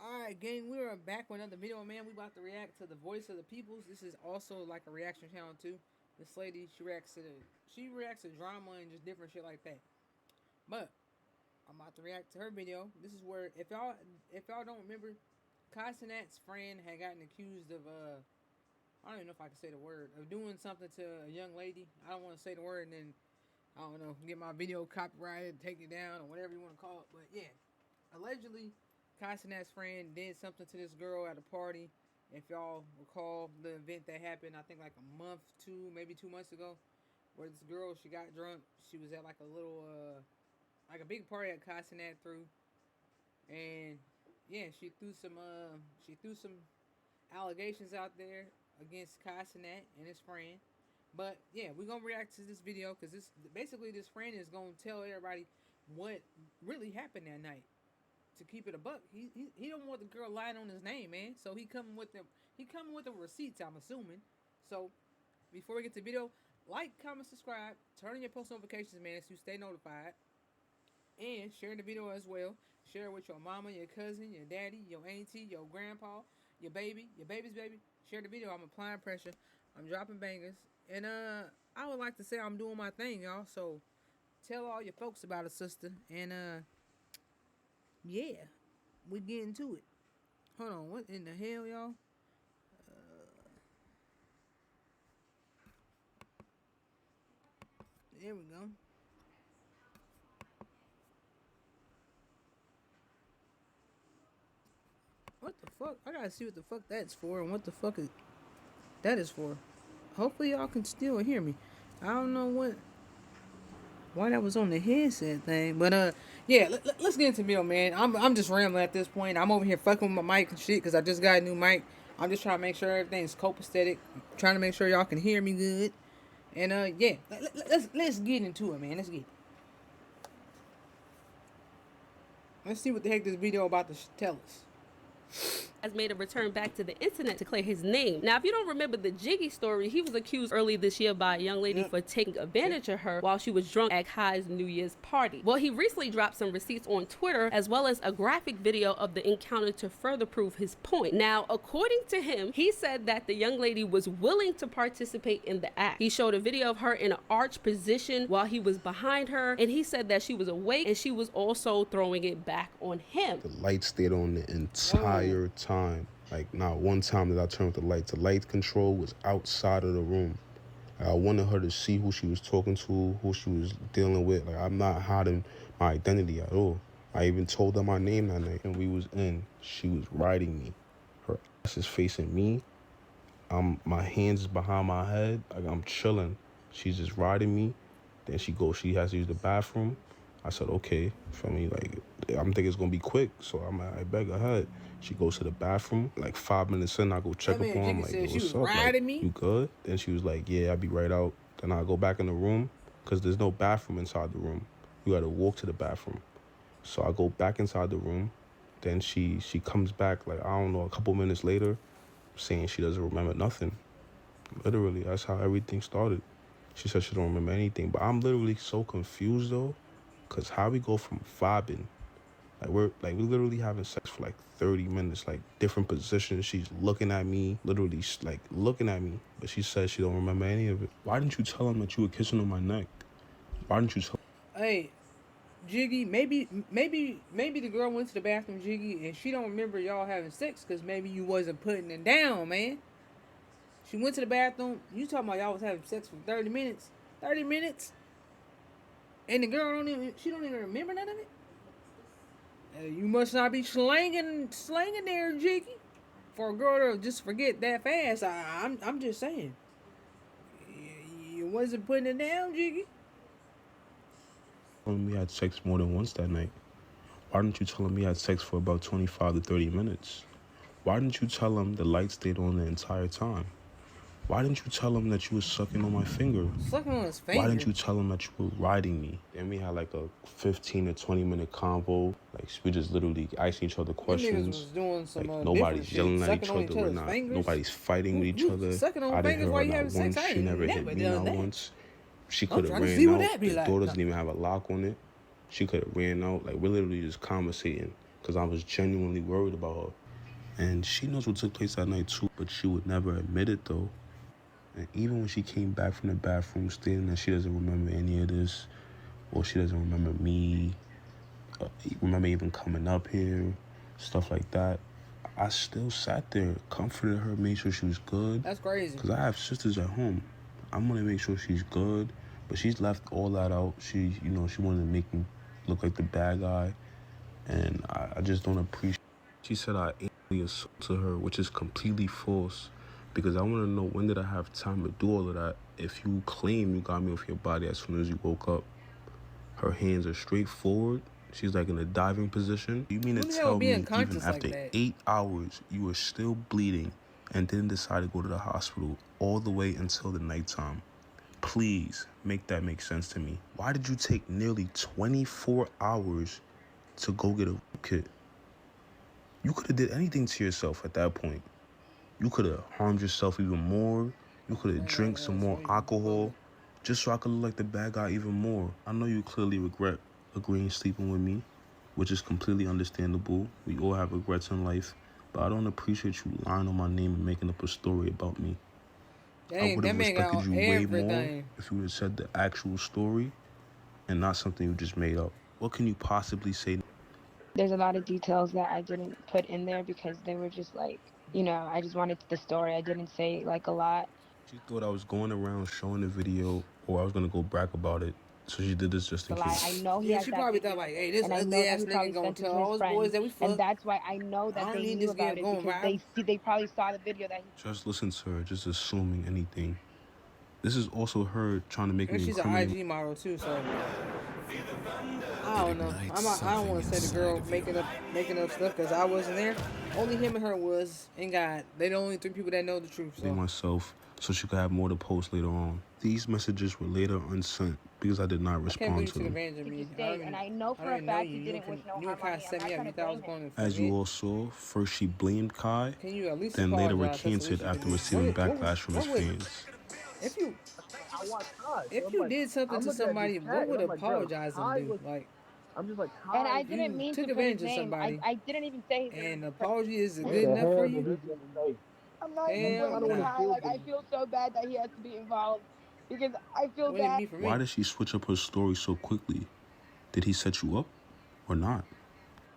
Alright, gang, we are back with another video, man. We about to react to the voice of the peoples. This is also like a reaction channel too. This lady, she reacts to drama and just different shit like that. But I'm about to react to her video. This is where if y'all don't remember, Cenat's friend had gotten accused of I don't even know if I can say the word, of doing something to a young lady. I don't want to say the word and then I don't know, get my video copyrighted, take it down, or whatever you want to call it. But yeah, allegedly, Cenat's friend did something to this girl at a party. If y'all recall the event that happened, I think like a month, maybe 2 months ago, where this girl, she got drunk. She was at like a little, like a big party that Cenat threw, and yeah, she threw some allegations out there against Cenat and his friend. But yeah, we're gonna react to this video because this friend is gonna tell everybody what really happened that night. To keep it a buck, he don't want the girl lying on his name, man. So he coming with the receipts, I'm assuming. So before we get to the video, like, comment, subscribe, turn on your post notifications, man, so you stay notified. And share the video as well. Share it with your mama, your cousin, your daddy, your auntie, your grandpa, your baby, your baby's baby. Share the video. I'm applying pressure. I'm dropping bangers. And I would like to say I'm doing my thing, y'all. So tell all your folks about it, sister. And yeah, we get into it. Hold on, what in the hell, y'all? There we go. What the fuck? I gotta see what the fuck that's for and what the fuck that is for. Hopefully y'all can still hear me. I don't know why that was on the headset thing, but yeah, let's get into the video, man. I'm just rambling at this point. I'm over here fucking with my mic and shit because I just got a new mic. I'm just trying to make sure everything's copacetic. Trying to make sure y'all can hear me good. And yeah, let's get into it, man. Let's see what the heck this video about to tell us. Has made a return back to the internet to clear his name. Now, if you don't remember the Jiggy story, he was accused early this year by a young lady for taking advantage of her while she was drunk at Kai's New Year's party. Well, he recently dropped some receipts on Twitter as well as a graphic video of the encounter to further prove his point. Now, according to him, he said that the young lady was willing to participate in the act. He showed a video of her in an arch position while he was behind her, and he said that she was awake and she was also throwing it back on him. The light stayed on the entire time. Like, not one time did I turn off the lights. The light control was outside of the room. Like, I wanted her to see who she was talking to, who she was dealing with. Like, I'm not hiding my identity at all. I even told her my name that night, and we was in. She was riding me. Her ass is facing me. My hands is behind my head. Like, I'm chilling. She's just riding me. Then she has to use the bathroom. I said, okay, for me, like, I'm thinking it's gonna be quick, so I beg ahead. She goes to the bathroom, like 5 minutes in, I go check up on her, like, yo, what's up? Like, you good? Then she was like, yeah, I'll be right out. Then I go back in the room, because there's no bathroom inside the room. You gotta walk to the bathroom. So I go back inside the room. Then she comes back, like, I don't know, a couple minutes later, saying she doesn't remember nothing. Literally, that's how everything started. She said she don't remember anything, but I'm literally so confused, though. Cause how we go from vibing, like we literally having sex for like 30 minutes, like different positions. She's looking at me, literally like looking at me, but she says she don't remember any of it. Why didn't you tell him that you were kissing on my neck? Why didn't you tell? Hey, Jiggy, maybe the girl went to the bathroom, Jiggy, and she don't remember y'all having sex because maybe you wasn't putting it down, man. She went to the bathroom. You talking about y'all was having sex for 30 minutes? 30 minutes? And the girl she don't even remember none of it? You must not be slanging there, Jiggy. For a girl to just forget that fast, I'm just saying. You wasn't putting it down, Jiggy. We had sex more than once that night. Why didn't you tell him we had sex for about 25 to 30 minutes? Why didn't you tell him the light stayed on the entire time? Why didn't you tell him that you was sucking on my finger? Sucking on his finger? Why didn't you tell him that you were riding me? Then we had like a 15 to 20 minute convo. Like, we just literally asking each other questions. Was doing some, like, nobody's yelling at each other. We're not. Nobody's fighting with each other. I didn't hit her not once. She never hit me not once. She could have ran out. The door doesn't even have a lock on it. She could have ran out. Like, we're literally just conversating. because I was genuinely worried about her. And she knows what took place that night too, but she would never admit it though. And even when she came back from the bathroom stating that she doesn't remember any of this, or she doesn't remember me, remember even coming up here, stuff like that, I still sat there, comforted her, made sure she was good. That's crazy. Because I have sisters at home. I'm going to make sure she's good. But she's left all that out. She wanted to make me look like the bad guy. And I just don't appreciate. She said I anally assaulted her, which is completely false. Because I want to know, when did I have time to do all of that? If you claim you got me off your body as soon as you woke up, her hands are straight forward. She's like in a diving position. You mean to tell me even after 8 hours you were still bleeding and didn't decide to go to the hospital all the way until the nighttime? Please make that make sense to me. Why did you take nearly 24 hours to go get a kit? You could have did anything to yourself at that point. You could have harmed yourself even more. You could have drank some more alcohol just so I could look like the bad guy even more. I know you clearly regret agreeing sleeping with me, which is completely understandable. We all have regrets in life, but I don't appreciate you lying on my name and making up a story about me. I would have respected you way more if you would have said the actual story and not something you just made up. What can you possibly say? There's a lot of details that I didn't put in there because they were just like, I just wanted the story. I didn't say like a lot. She thought I was going around showing the video, or I was gonna go brag about it. So she did this just in case. I know he has she that probably video, thought like, hey, this and I ugly know that ass he nigga probably gonna sent it tell to his all his friends, boys that we fucked. and that's why I know that they knew about it because they probably saw the video that he. Just listen to her, just assuming anything. This is also her trying to make me incriminate. She's an IG model too, so I don't know. I don't want to say the girl making up stuff because I wasn't there. Only him and her was, and God, they the only 3 people that know the truth. So myself, so she could have more to post later on. These messages were later unsent because I did not respond to them. And I know for a fact he didn't wish no harm on me. I'm not trying to blame him. As you all saw, first she blamed Kai, Can you at least then later recanted after receiving backlash from his fans. If you did something to somebody, what would apologizing do? Like, I'm just like, and I didn't mean to put his name. I didn't even say his name. And apology is good enough for you. I'm not even Kai. Like, I feel so bad that he has to be involved because I feel bad. Why did she switch up her story so quickly? Did he set you up or not?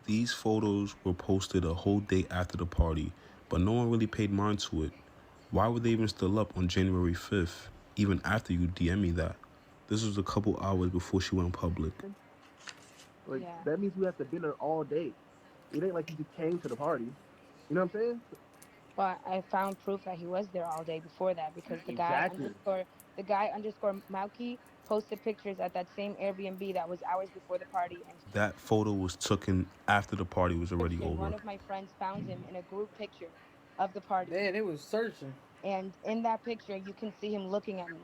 These photos were posted a whole day after the party, but no one really paid mind to it. Why were they even still up on January 5th, even after you DM me that? This was a couple hours before she went public. Like, that means we have to be there all day. It ain't like he just came to the party. You know what I'm saying? But I found proof that he was there all day before that because the guy underscore Mauki posted pictures at that same Airbnb that was hours before the party. And that photo was taken after the party was already over. One of my friends found him in a group picture of the party. Yeah, they was searching. And in that picture, you can see him looking at me.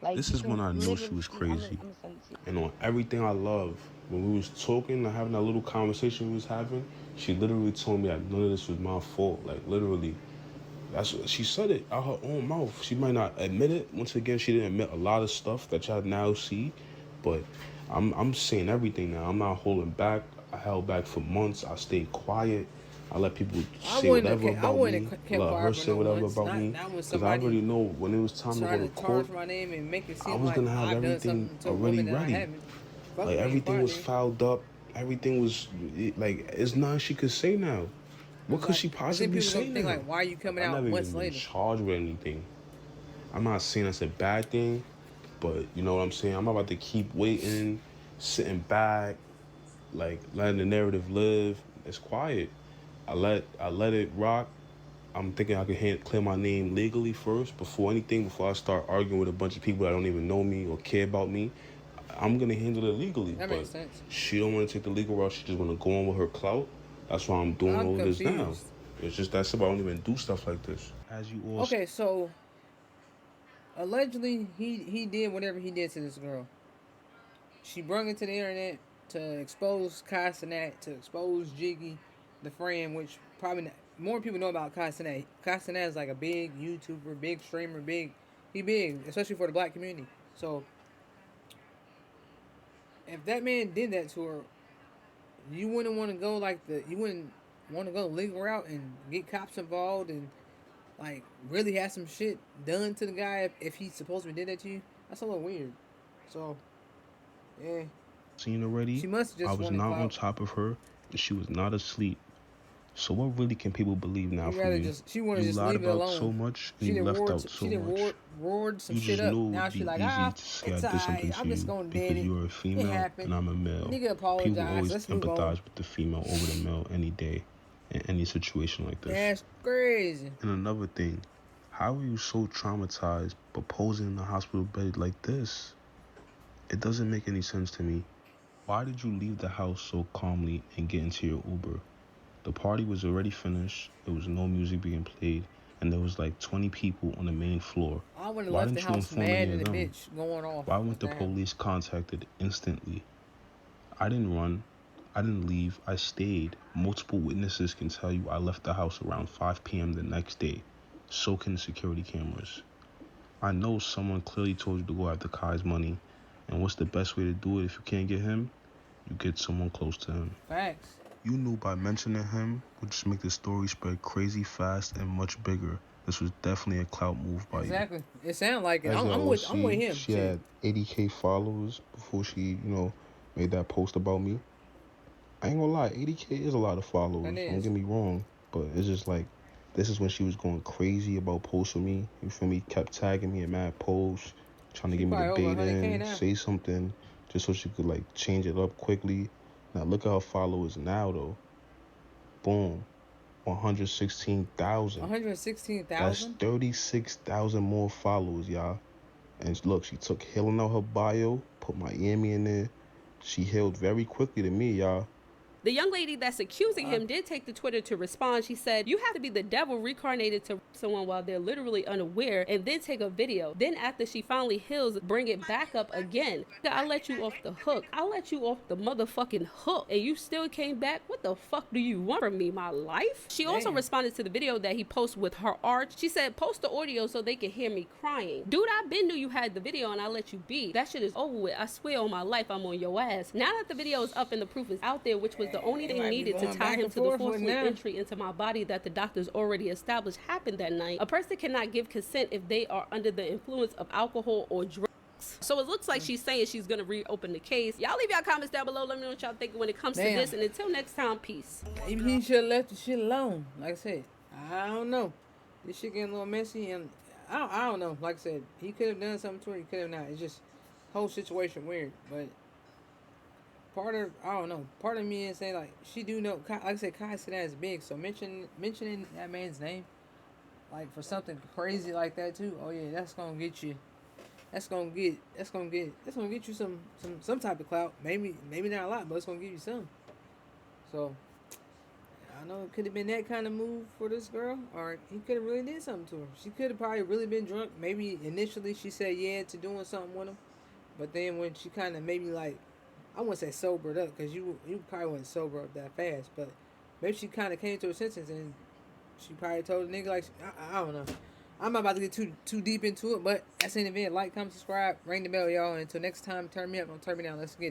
Like, this is when I knew she was crazy. I'm gonna send it to you. And on everything I love, when we was talking and having that little conversation we was having, she literally told me that none of this was my fault. Like, literally. She said it out her own mouth. She might not admit it. Once again, she didn't admit a lot of stuff that y'all now see. But I'm saying everything now. I'm not holding back. I held back for months. I stayed quiet. I let people say whatever about me. Let her say whatever about me. Because I already know when it was time to go to court, I was going to have everything already ready. Like, everything was filed up. Everything was, like, there's nothing she could say now. What could she possibly say now? Like, why are you coming out months later? I'm not even charged with anything. I'm not saying that's a bad thing, but you know what I'm saying? I'm about to keep waiting, sitting back, like, letting the narrative live. It's quiet. I let it rock. I'm thinking I can clear my name legally first before I start arguing with a bunch of people that don't even know me or care about me. I'm going to handle it legally. That makes sense. She don't want to take the legal route. She just want to go on with her clout. That's why I'm doing all this now. It's just that's why I don't even do stuff like this. As you all okay, so allegedly he did whatever he did to this girl. She brung it to the internet to expose Cenat, to expose Jiggy, the friend, which probably not, more people know about Cenat. Cenat is like a big YouTuber, big streamer, he big, especially for the black community. So if that man did that to her, you wouldn't want to go like you wouldn't want to go the legal route and get cops involved and like really have some shit done to the guy if he supposedly did that to you. That's a little weird. So, yeah. Seen already, She must I just was want to not on clout. top of her, and she was not asleep. So what really can people believe now She from rather you? just she want to You just lied leave it about alone. so much, and She you didn't left out so much. roared some You shit just up. knew it Now would she be like easy to say I it's did something alright. to I'm just you gonna dead because it. you're a It female happened. and I'm a male. Nigga People apologize. always Let's move on. empathize with the female over the male any day in any situation like this. That's crazy. And another thing, how are you so traumatized but posing in the hospital bed like this? It doesn't make any sense to me. Why did you leave the house so calmly and get into your Uber? The party was already finished, there was no music being played, and there was like 20 people on the main floor. I would have Why left the didn't you house inform any mad of and a them? bitch going off. Why weren't the police contacted instantly? I didn't run. I didn't leave. I stayed. Multiple witnesses can tell you I left the house around 5 p.m. the next day. So can the security cameras. I know someone clearly told you to go after Kai's money. And what's the best way to do it if you can't get him? You get someone close to him. Facts. You knew by mentioning him would just make the story spread crazy fast and much bigger. This was definitely a clout move by you. Exactly. It sounded like it. As I'm with him. she had 80K followers before she, made that post about me. I ain't gonna lie, 80K is a lot of followers. Don't get me wrong, but it's just like, this is when she was going crazy about posting me. You feel me? Kept tagging me in mad posts, trying to get me to bait in, say something, just so she could like change it up quickly. Now look at her followers now though. Boom, 116,000. 116,000. That's 36,000 more followers, y'all. And look, she took healing out her bio, put Miami in there. She healed very quickly to me, y'all. The young lady that's accusing him did take to Twitter to respond. She said, you have to be the devil reincarnated to someone while they're literally unaware and then take a video. Then after she finally heals, bring it back up again. I'll let you off the hook. I'll let you off the motherfucking hook. And you still came back? What the fuck do you want from me? My life? She also responded to the video that he posted with her arch. She said, post the audio so they can hear me crying. Dude, I been knew you had the video and I let you be. That shit is over with. I swear on my life I'm on your ass. Now that the video is up and the proof is out there, which was the only thing needed to tie him to the forceful entry into my body that the doctors already established happened that night. A person cannot give consent if they are under the influence of alcohol or drugs. So it looks like she's saying she's gonna reopen the case. Y'all leave y'all comments down below. Let me know what y'all think when it comes to this. And until next time, peace. Maybe he should have left the shit alone. Like I said, I don't know. This shit getting a little messy, and I don't know. Like I said, he could have done something to her. He could have not. It's just whole situation weird, but. Part of me is saying like she do know. Like I said, Kai Cenat is big, so mentioning that man's name, like for something crazy like that too. Oh yeah, that's gonna get you. That's gonna get you some type of clout. Maybe not a lot, but it's gonna give you some. So I know it could have been that kind of move for this girl, or he could have really did something to her. She could have probably really been drunk. Maybe initially she said yeah to doing something with him, but then when she kind of maybe like. I wouldn't say sobered up because you probably wouldn't sober up that fast, but maybe she kind of came to her senses and she probably told the nigga like I don't know. I'm not about to get too deep into it, but that's in the event. Like, comment, subscribe, ring the bell, y'all. And until next time, turn me up, don't turn me down. Let's get it.